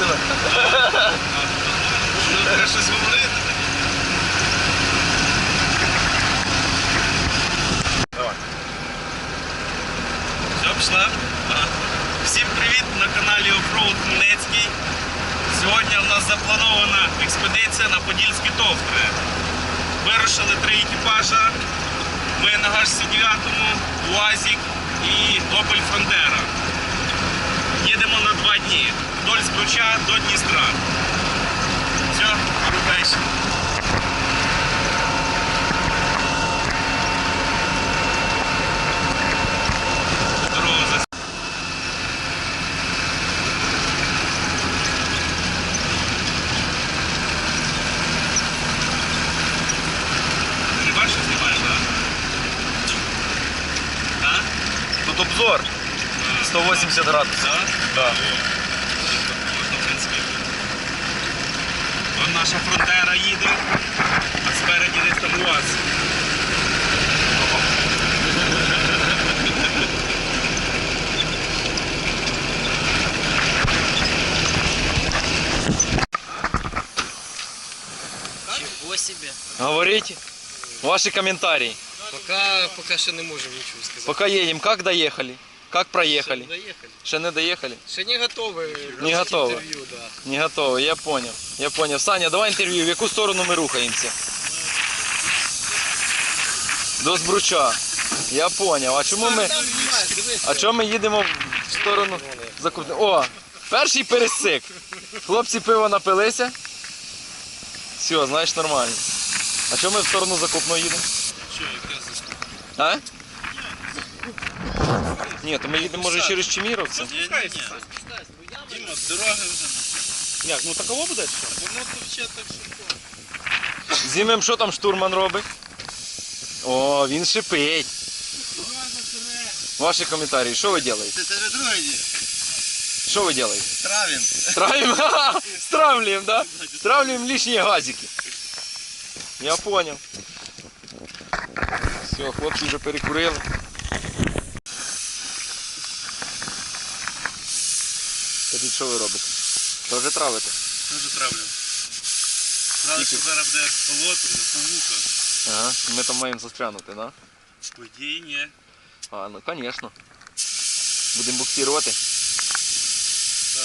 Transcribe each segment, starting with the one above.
Серйозно? Треба щось говорити. Давай. Все, пішла? Всім привіт на каналі Offroad Хмельницький. Сьогодні в нас запланована експедиція на Подільські товтри. Вирушили 3 екіпажа. Ми на ГАЗ-9, УАЗик і Opel Frontera. Їдемо на 2 дні. Вдоль Збруча до Дністра. Все, рухайся. Дорога. Ти бачиш, що знімаєш, так? Так? Тут обзор 180 градусів. Так? Да. Можна, в принципі. Вон наша Фронтера їде, а спереді десь там УАЗ. Чего себе? Говорите. Ваши комментарии. Пока ще не можемо нічого сказати. Пока едем, как доехали? Как проехали? Доїхали. Ще не доехали? Ще не готові. Не готові. Інтерв'ю, да. Не готовы, я понял. Я понял. Саня, давай интервью. В яку сторону ми рухаємося? До Збруча. Я понял. А чому ми... А чому ми їдемо в сторону Закупне? О, перший пересик. Хлопці пиво напилися. Все, значить нормально. А чому ми в сторону Закупного їдемо? Що, яке заступ? А? Ні, то ми їдемо може через Чеміровці. Ні. Діма, дороги вже. Як, ну таково буде що? Воно то ще так шипко. Зімем, що там штурман робить? О, він шипить. Ваші коментарі, що ви робите? Це тебе другий день. Що ви робите? Травін. Стравим? Стравливаем, да? Стравливаем лишние газики. Я понял. Все, хлопці вже перекурили. Скажіть, що ви робите? Тоже травите? Дуже травлю. Знали, що зараз буде болото, вже повуха. Ага, ми там маємо застрянути, да? По ідеї, ні. А, ну конечно. Будемо буксирувати. Да.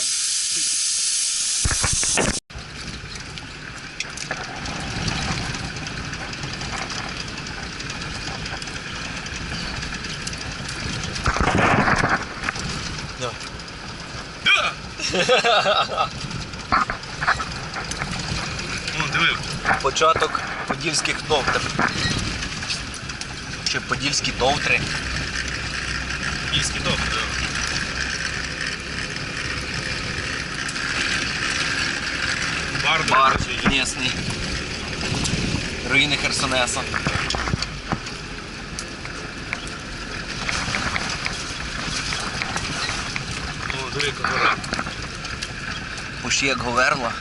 О, диви. Початок подільських товтр. Чи подільські товтри. Подільські товтри. Бар місний. Руїни Херсонеса. О, диви, яка гора. Пущі як говерла.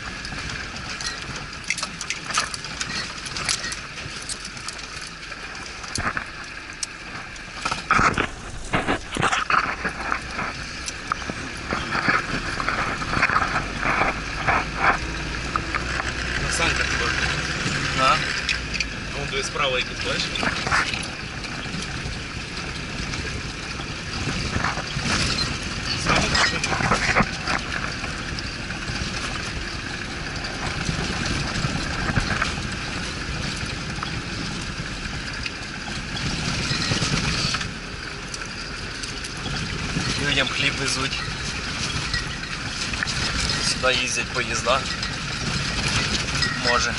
На санках туди. А? Вон диви справа якийсь, бачиш? Саме машина. Людям хліб везуть. Сюди їздять поїзда. Може.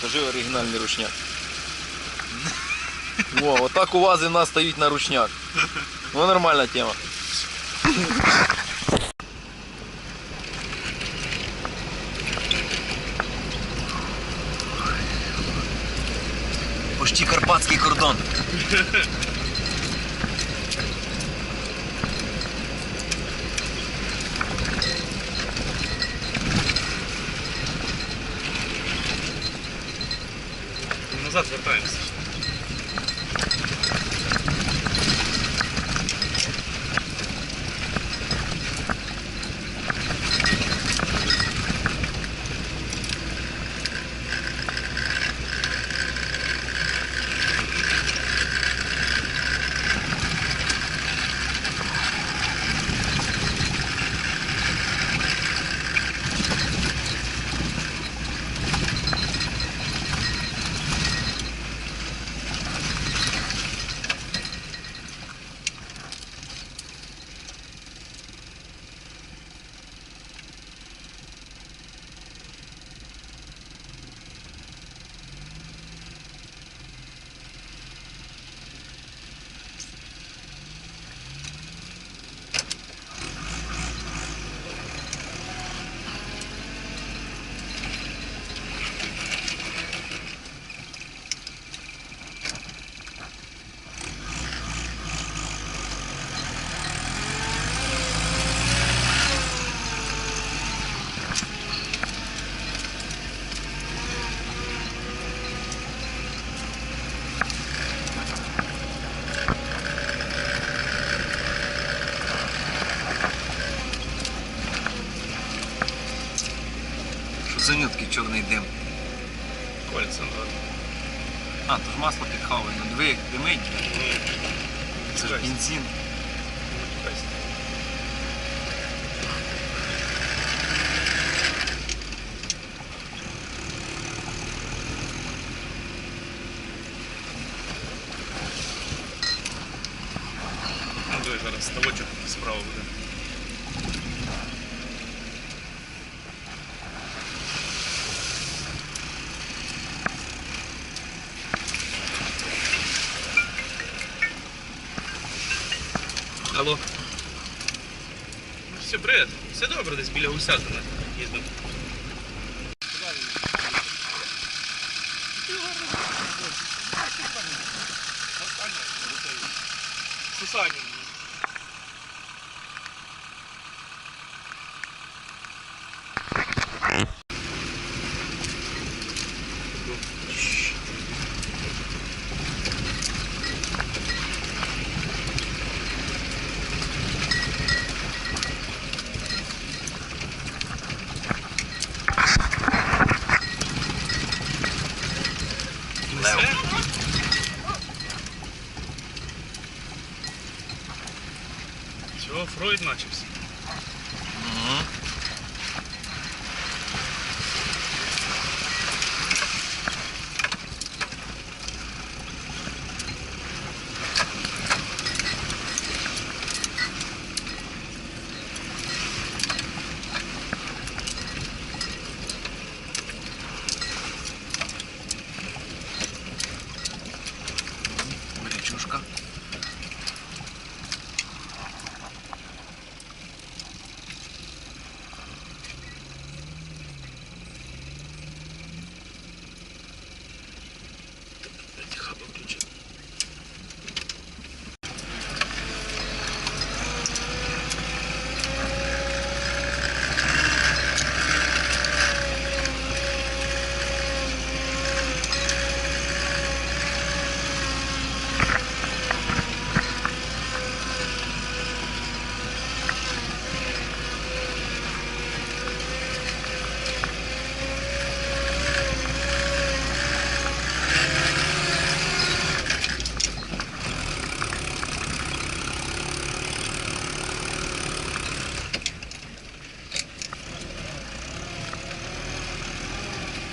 Покажи оригінальний ручняк. Во, отак УАЗи в нас стоять на ручняк. Ну нормальна тема. Почти карпатський кордон. назад вертаємося. Це не такий чорний дим. Кольця, так. А, то ж масло підхаває, ну диви, як димить. Це ж бензин. Ну, диви, зараз ставочок справа буде. Алло. Все, привіт. Все добре, десь біля Гусятина їздив. Сусанін. Все? Чого, Фройд начався? Речушка. Хабу включив.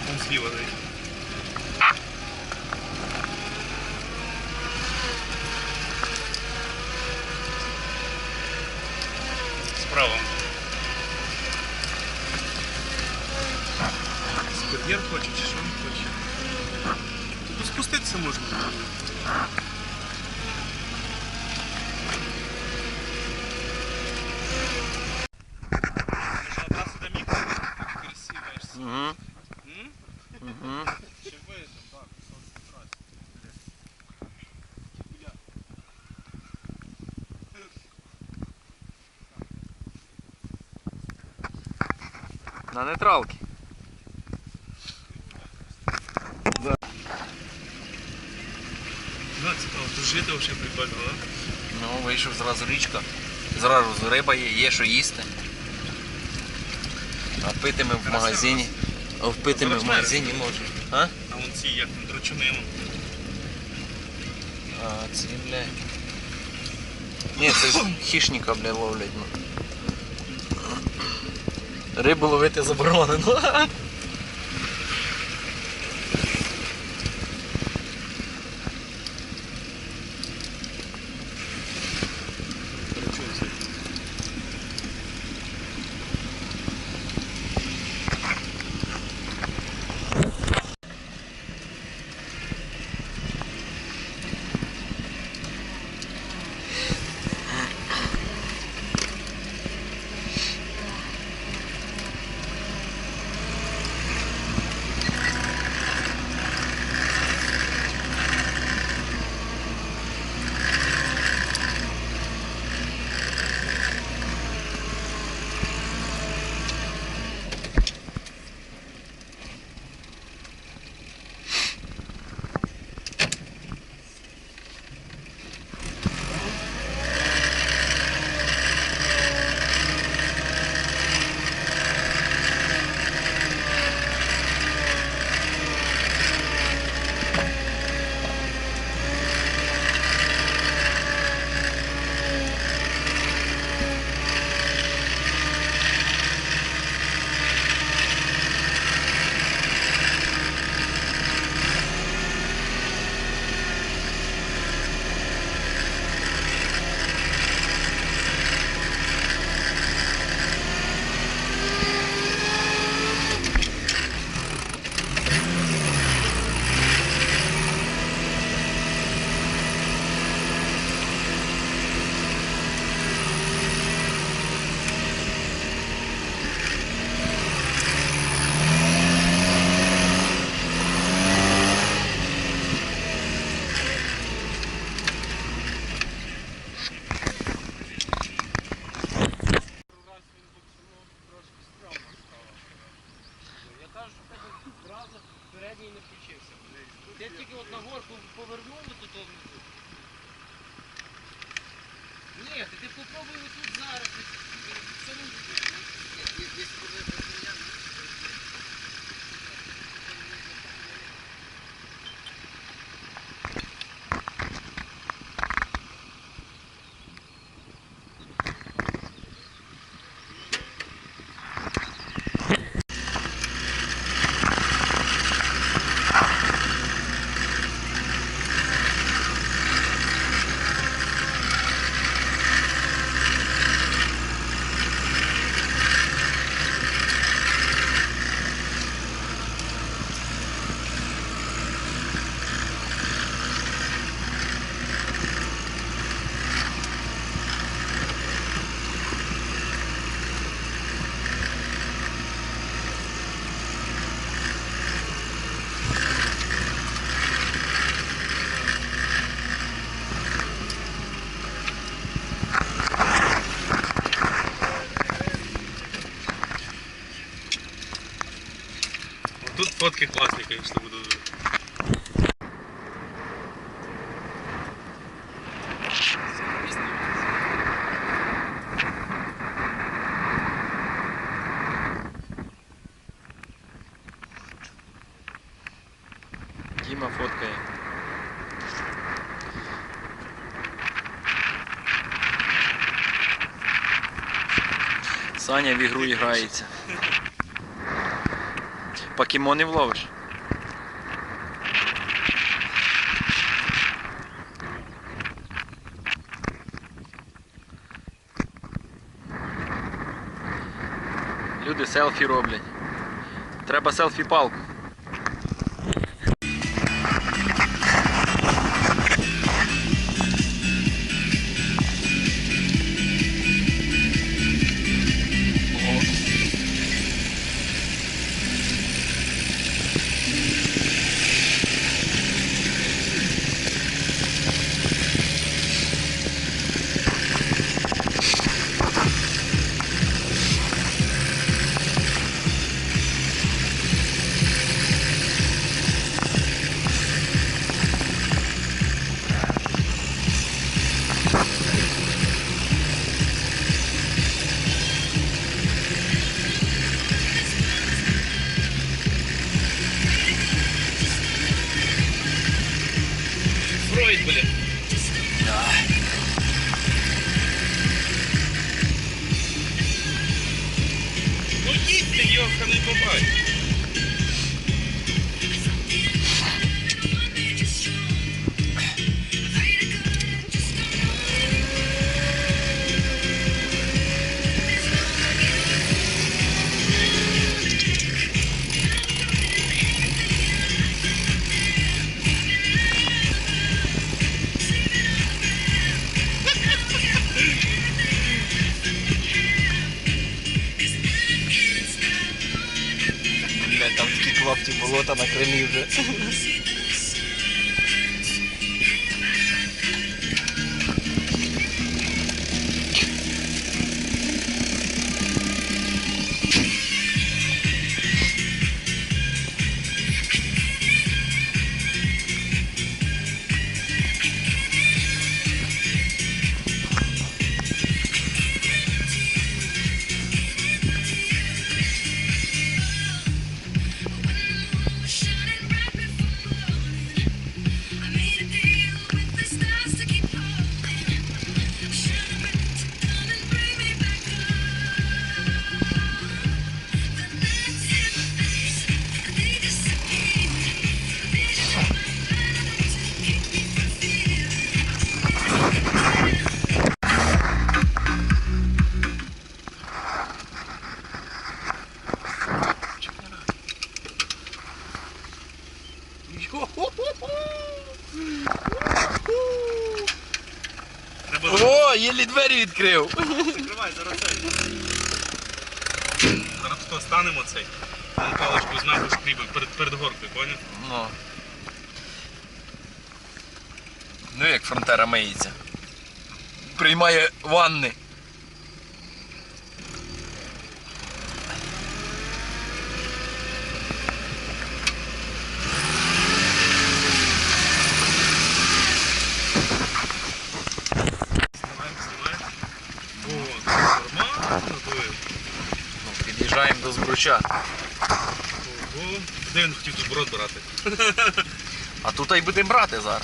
Вон зліва дає. Справа. Скот'єр хоче чи що він хоче? Тут спуститися можна. Угу. Угу. На нейтралки. Да. Да, цікаво, тут жити взагалі прикольно, да? Ну, вийшов зразу річка. Зразу риба є що їсти. А пити ми в магазині. А впити ми в магазині можемо. А? А вон ці, як там, драчуни. А, ці, блядь. Ні, це ж хищника, блядь, ловлять. Ну. Рибу ловити заборонено. Передній не включився. Я тільки от на горку повернули, то то... Ні, ти попробуй отут зараз. Це не... Тут фотки класні, звісно, будуть. Діма фоткає. Саня в ігру грається. Покемонів ловиш? Люди селфі роблять. Треба селфі-палку. строить, блин. Ну їдь ти, йоханий бабай. Бля, там такі клапті болота на крилі вже. О, єлі двері відкрив. Закривай, зараз цей. Зараз хто станемо цей. Вон паличку з нахуй скрібив перед горкою, поняв? Ну. Ну як фронтера миється. Приймає ванни. Знімаємо. О, нормально дує. Ну, під'їжджаємо до Збруча. Ого. Де він хотів тут брод брати? А тут і будемо брати зараз.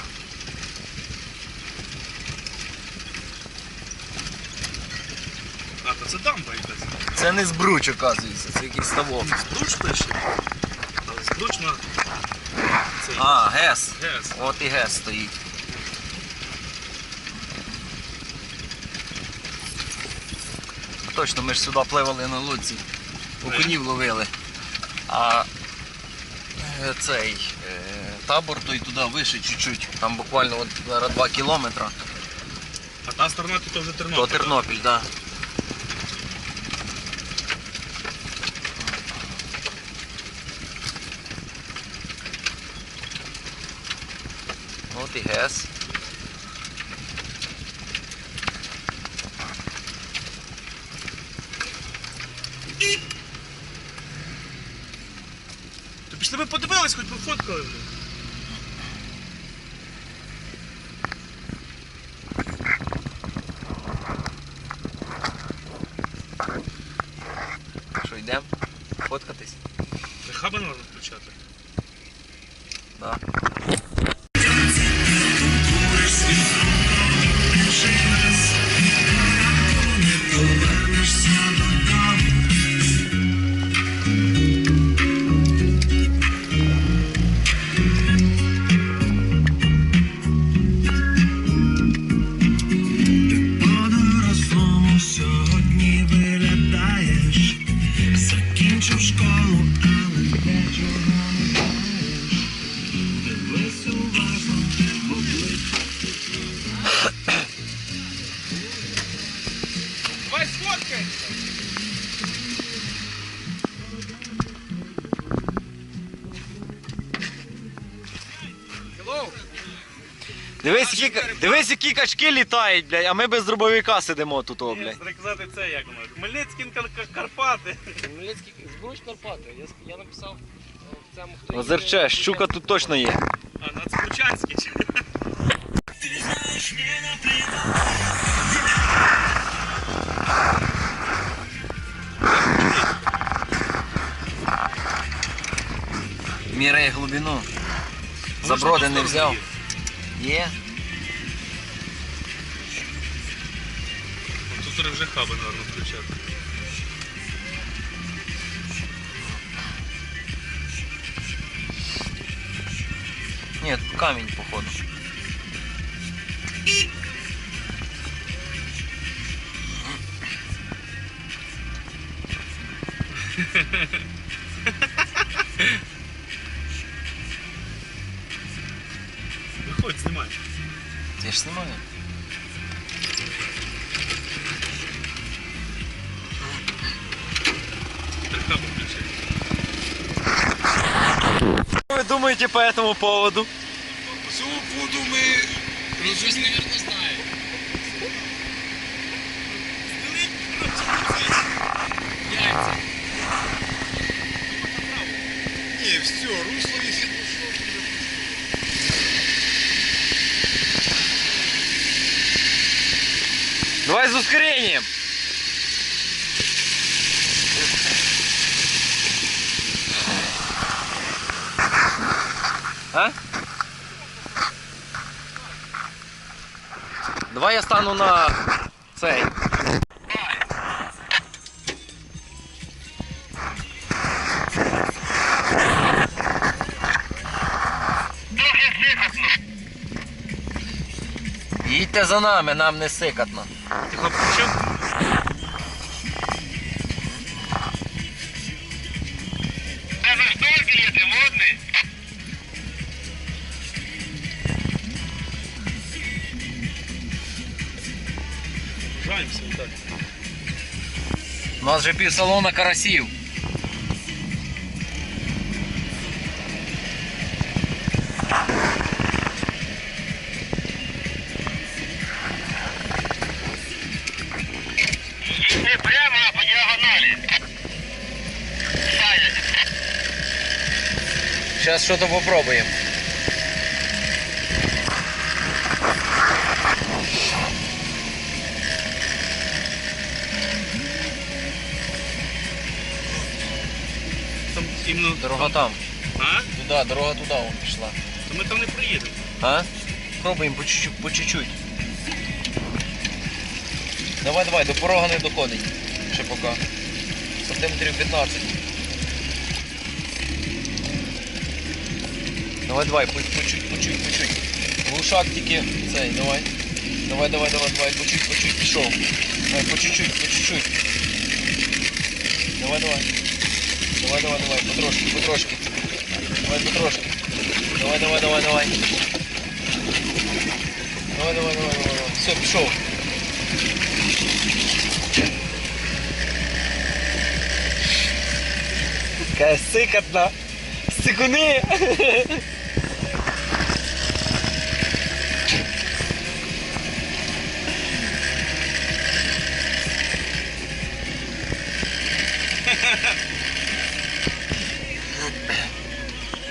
А, то це дамба якась. Це не Збруч, оказується, це якийсь ставок. Збруч пише. Але збруч на цей А, ГЕС. ГЕС. От і ГЕС стоїть. Точно, ми ж сюди пливали на лодці, окунів ловили. А цей табор той туди вище чуть-чуть. Там буквально от зараз 2 кілометри. А та сторона тут вже Тернопіль. То Тернопіль, так. Да. От і ГЕС. То пішли би подивились, хоч пофоткали вже. Що, йдемо? Фоткатись? Хаба не можна включати. Да. По-дорослому сьогодні виглядаєш, закінчив школу, але для чого не знаєш, дивись уважно в обличчя. Давай сфоткаємося! Дивись, які качки літають, блядь, а ми без дробовика сидимо тут, о, блядь. Треба казати це як воно. Хмельницький Карпати. Хмельницький Збруч Карпати. Я написав в цьому, хто Озерче, щука тут точно є. А, Нацбручанський. Міряє глибину. Заброди не взяв. Є? Тут вже хаби, наверное, включати. Ні, тут камінь, походу. Виходь, знімай. Я ж знімаю. Три хаби включити. Что вы думаете по этому поводу? Цю воду ми Він щось, мабуть, знає. Яйця. Ні, все, русло якщо пошло. Давай с ускорением. А? Давай я стану на цей. Їдьте за нами, нам не сикатно. Ти хлоп включив? Жаємося, так. У нас же пів салона карасів. Прямо по диагонали. Сейчас что-то попробуем. Там іменно... Дорога там. А? Туда, дорога туда вон пішла. То ми там не приїдемо. А? Пробуємо по чуть-чуть, по чуть-чуть. Давай, давай, до порога не доходить. Ще поки. Сантиметрів 15. Давай, давай, по чуть, по чуть, по чуть. Глушак тільки цей, давай. Давай, давай, давай, давай, по чуть, пішов. Давай, по чуть-чуть, по чуть-чуть. Давай, давай. Давай, давай, давай, потрошки, потрошки. Давай, потрошки. Давай, давай, давай, давай. Давай, давай, давай, давай, давай. Все, пішов. Какая сыкотна. Сыкуны.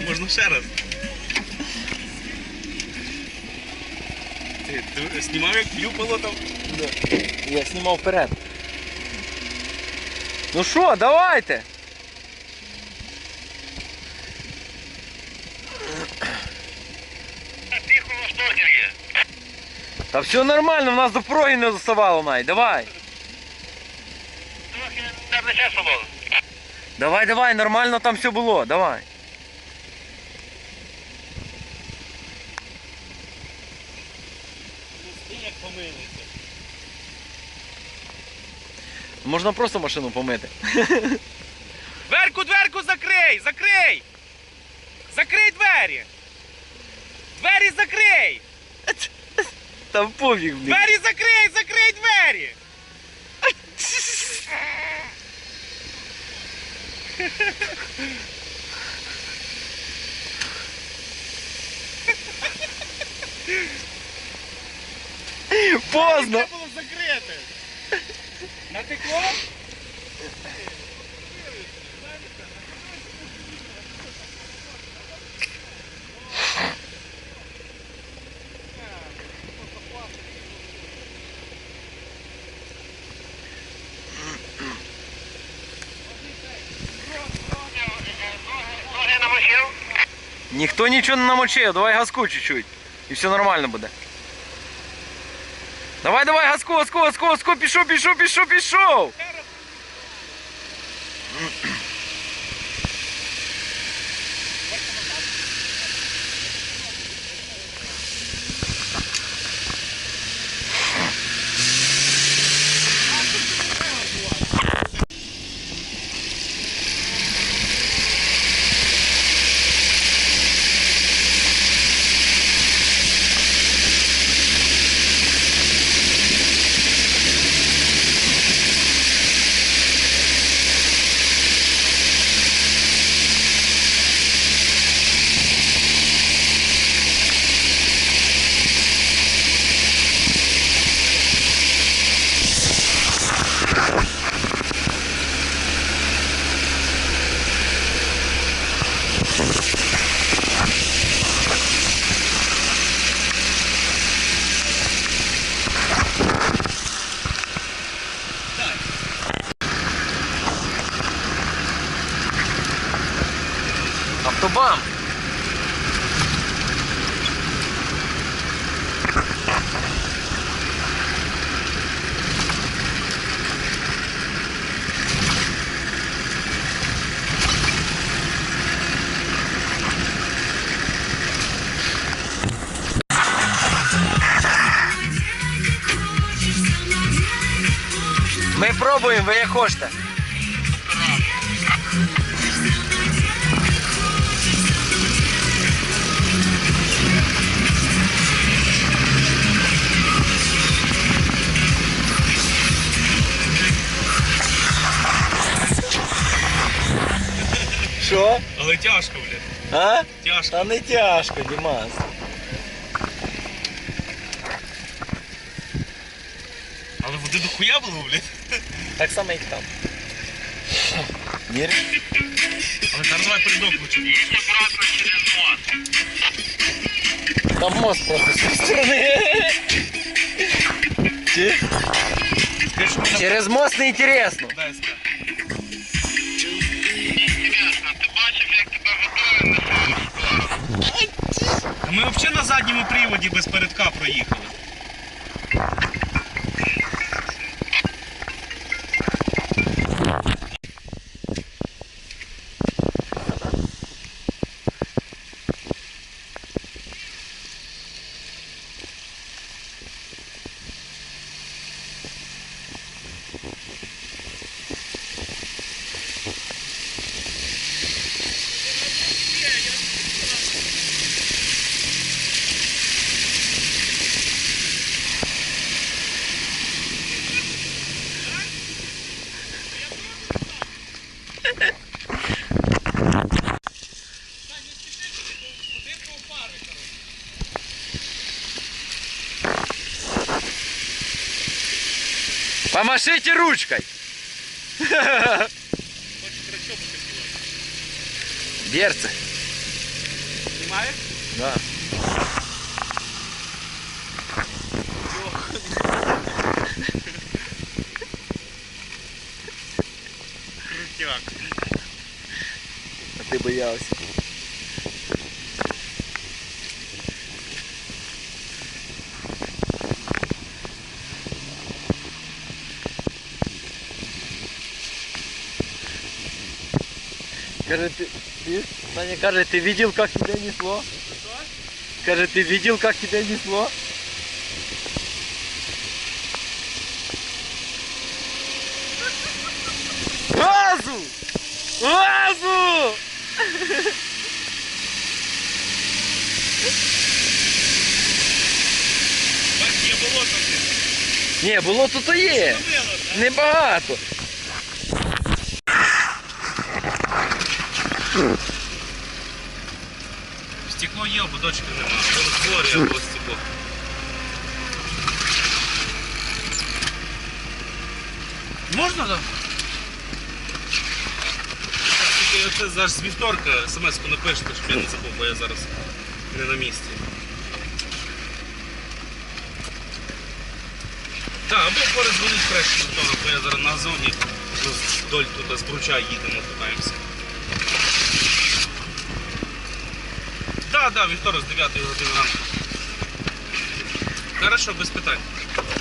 Можна ще раз. Ти знімав, як клюпало там? Я снимал вперед. Ну что, давайте. Тихо на штокере. Та все нормально, в нас до пороги не доставало навіть. Давай. Трохи не вичесував. Давай, давай, нормально там все було. Давай. Як помилися. Можна просто машину помити. Дверку закрий! Закрий! Закрий двері! Двері закрий! Там пофіг, блін. Двері закрий! Закрий двері! Поздно. Це було закрите! Натекло? Ноги намочив? Ніхто нічого не намочив, давай газку чуть-чуть. І все нормально буде. Давай, давай, газку, газку, газку, газку, пішов, пішов, пішов, пішов. Автобам. Ми пробуємо, ви як хочете. Що? Але тяжко, блядь. А? Тяжко. Та не тяжко, Дімас. Але води дохуя було, блядь. Так само, як там. Віриш? Але зараз давай передок лучше. Обратно через мост. Там мост просто з цієї сторони. Чи? Через мост не інтересно. Дай ска. Інтересно, ти бачив, як тебе водою несуть? А ми взагалі на задньому приводі без передка проїхали. Помашите ручкой. Берцы. Знімаєш? Да. Крутяк. А ти боявся. Каже, Саня каже, ты видел, как тебя несло? Каже, ты видел, как тебя несло? Газу! Газу! Бач, є болото тут. Ні, було тут і є. Небагато. Стекло є, ободочки нема. Або розтворює, або стекло. Можна, так? Тільки оце зараз з вівторка смс-ку напишете, щоб я не забув, бо я зараз не на місці. Так, або перезвонить краще до того, бо я зараз на зоні, ну, вдоль тут з Бруча їдемо, катаємося. Так, вівторок з 9 години ранку. Хорошо, без питань.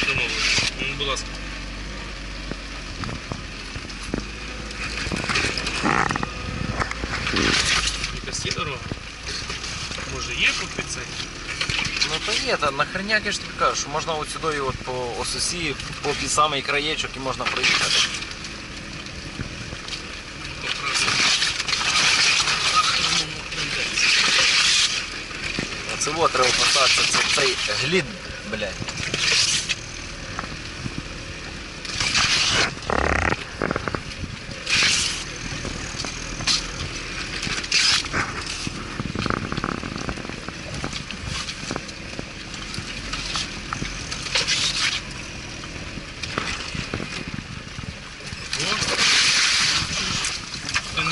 Домовились. Будь ласка. Якась є дорога? Може є попри цей? Ну то є, та нахерняк я ж тобі кажу, що можна от сюди от по ососі, по під самий краєчок і можна проїхати. Оце от треба поставитися, це цей глід, блядь.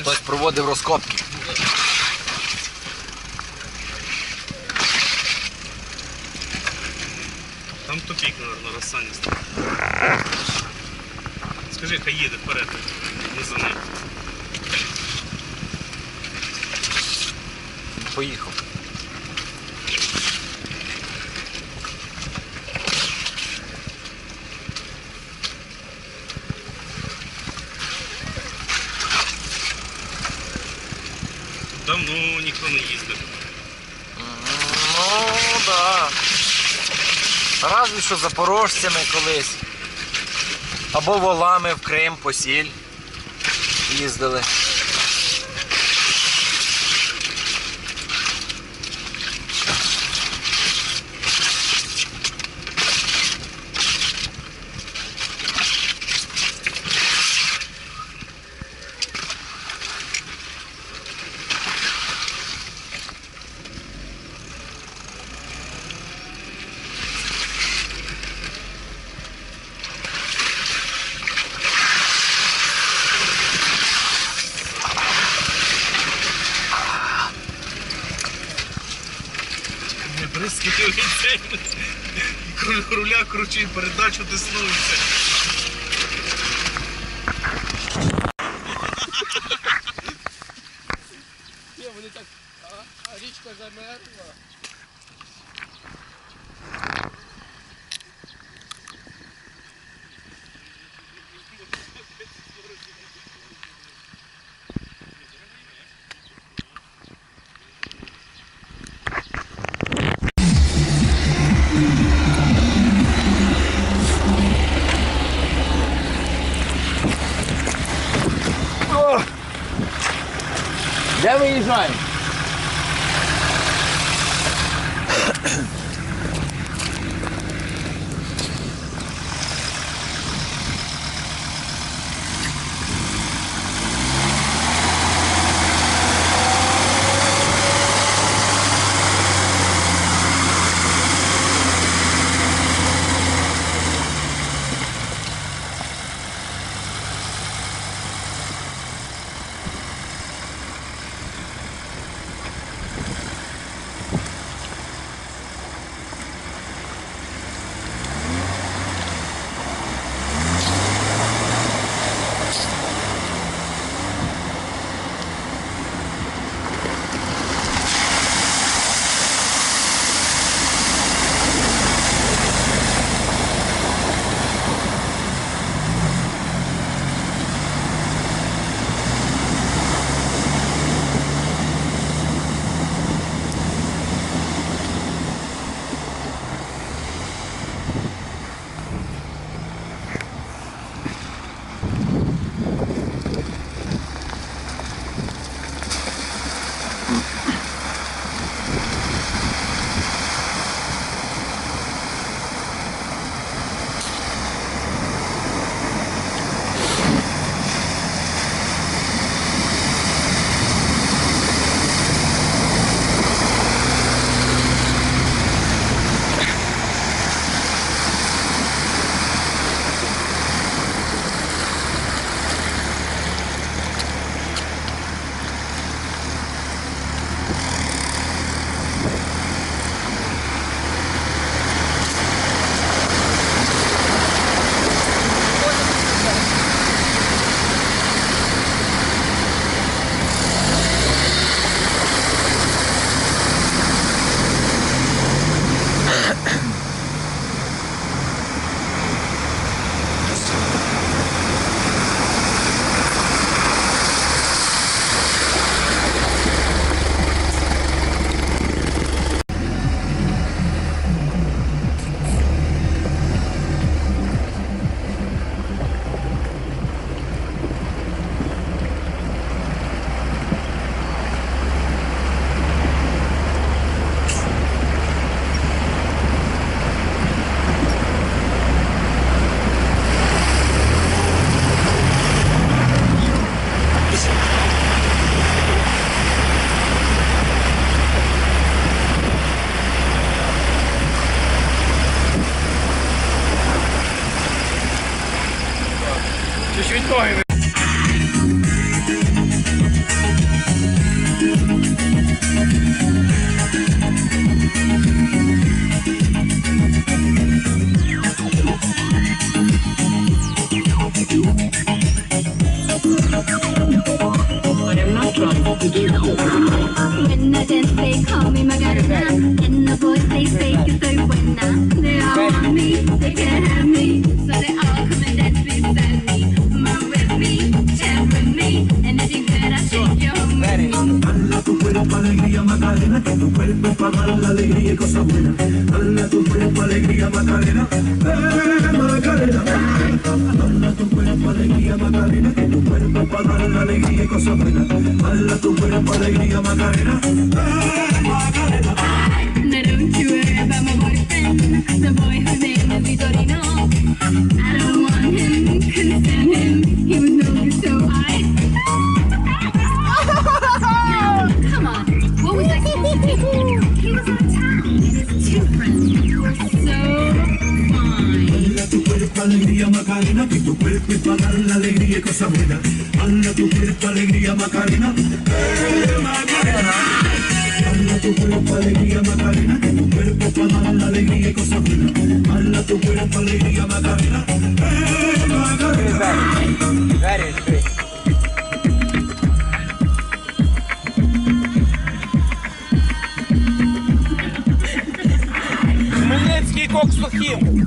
Хтось проводив розкопки. Там тупик, наверное, розсаністий. Скажи, хай їде вперед, не за ним. Поїхав. Давно ніхто не їздив. Ну, да. Разве що запорожцями колись. Або волами в Крим, по сіль їздили. Бризкає цей. Руля кручу і передачу тиснується. Ні, вони так, а річка замерзла. Де виїжджаємо? ноги. When I dance, they call me Macarena, and the boys they say que soy buena. They all want me, they can't have me, so they all come and dance beside me. Move with me, chant with me, and if you could, I'll shake your home with me. Dala tu cuerpo alegría Macarena, que tu cuerpo es para dar la alegría y cosas buenas. Dala tu cuerpo alegría Macarena, Macarena. Dala tu cuerpo alegría Macarena, que tu cuerpo es para dar la alegría y cosas buenas. Dala tu cuerpo alegría Macarena, Macarena. Now don't you worry about my boyfriend, the boy whose name is Vitorino. I don't want him, couldn't stand him, he was no good, so I. Come on, what was I supposed to do? He was on town, and his two friends were so fine. Dala tu cuerpo alegría Macarena, que tu cuerpo es para dar la alegría y cosas buenas. Dala tu cuerpo alegría Macarena, Macarena. Dala tu cuerpo alegría Macarena, que tu cuerpo es para dar la alegría y cosas buenas. Dala tu cuerpo alegría Macarena, Macarena. Хмельницький кок сухим.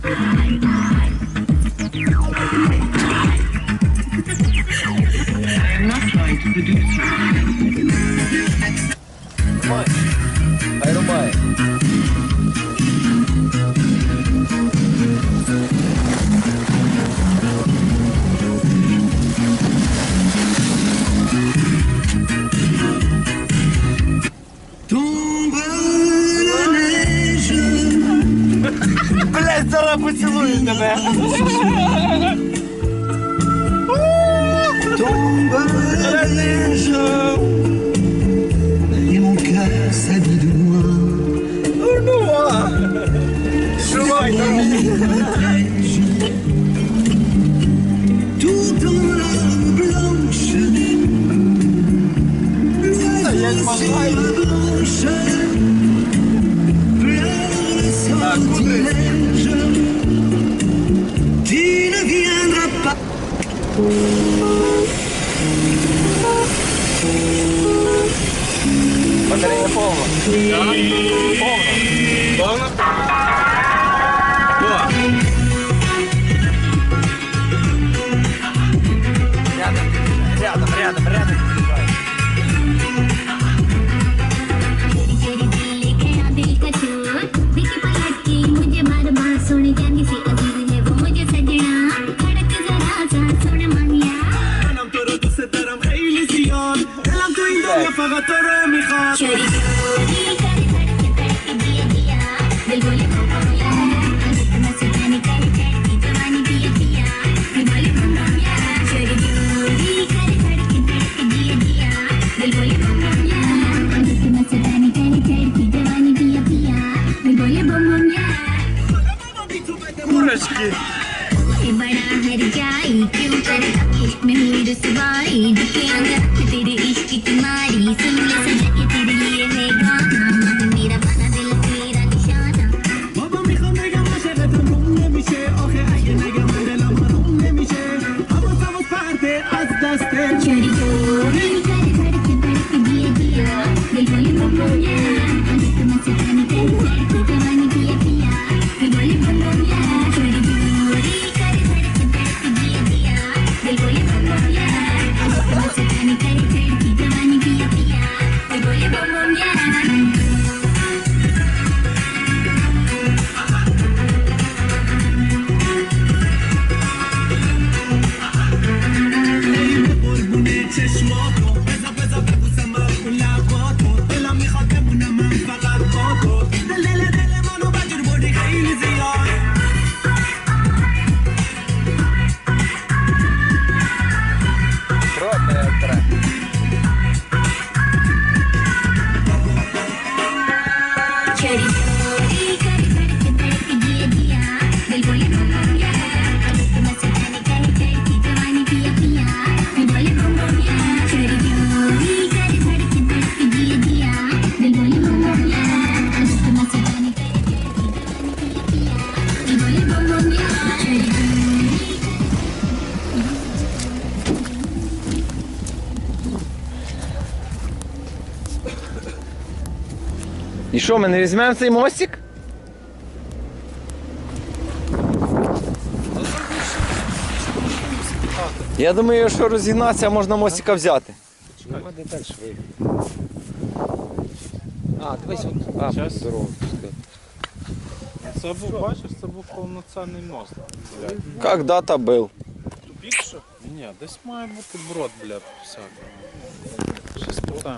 Хай рубає. Tombe la neige. Блять, зараз поцілую тебе. Tombe la neige. Et mon cœur s'habille de noir. Neige. Tout dans la blanche. Blanche. Pleure le sortilège. Tu ne viendras pas. Батарея повна. Повно? О, Рядом. तेरी दिल लेके आ दिल का चोर, देखी पलट के मुझे बार-बार सुन जाने से अजीब है वो मुझे सजना, धड़क जरा सा सुन माहिया. دلم تو رو دوست دارم خیلی زیاد دلم تو این دنیا فقط تو رو میخواد चोरी चोरी करे धड़क दिया दिया, दिल बोले बम बम यार, मैं सुनाने करे चढ़ती जवानी दिया दिया, दिल बोले बम बम यार. चोरी चोरी करे धड़क दिया दिया, दिल बोले बम बम यार, मैं सुनाने करे चढ़ती जवानी दिया दिया, दिल बोले बम बम यार. курочки. ये बड़ा हर जाई क्यों कर इश्क में हुई रसवाई, दुखे अंदर तेरे इश्क की तुम्हारी, सुन ले सजा के तेरे लिए है गाना, मेरा बना दिल तेरा निशाना. بابا میخوام بگم عاشقتم روم نمیشه آخه اگه نگم من دلم آروم نمیشه حواسم پرده از دستت चोरी चोरी करे धड़क दिया दिया, दिल बोले बम बम यार, मैं सुनाने करे चढ़ती जवानी दिया दिया, दिल बोले बम बम यार. चोरी चोरी करे धड़क दिया दिया, दिल बोले बम बम यार, मैं सुनाने करे चढ़ती जवानी दिया दिया, दिल बोले що, ми не візьмемо цей мостик? Я думаю, що розігнатися, можна мостика взяти. Нема де далі виїхати. А, дивись, от Щас. дорогу. Це був, бачиш, це був повноцінний мост. Когда-то був. Тупік що? Ні, десь має бути брод, бля, всякого. Щас питаю.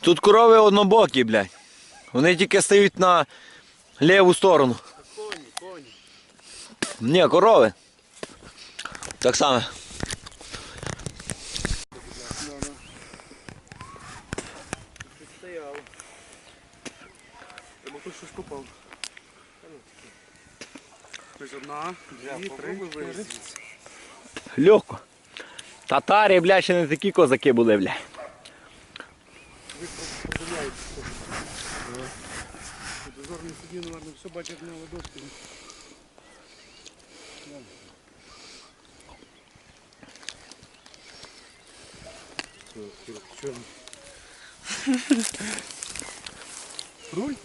Тут корови однобокі, блядь. Вони тільки стають на ліву сторону. Коні. Ні, корови. Так само. Стояв. Треба тут щось попав. Ось одна, дві, три, чотири. Легко. Татари, блядь, ще не такі козаки були, блядь. Дозорний сидів, мабуть, все бачить на ладошки. Руль?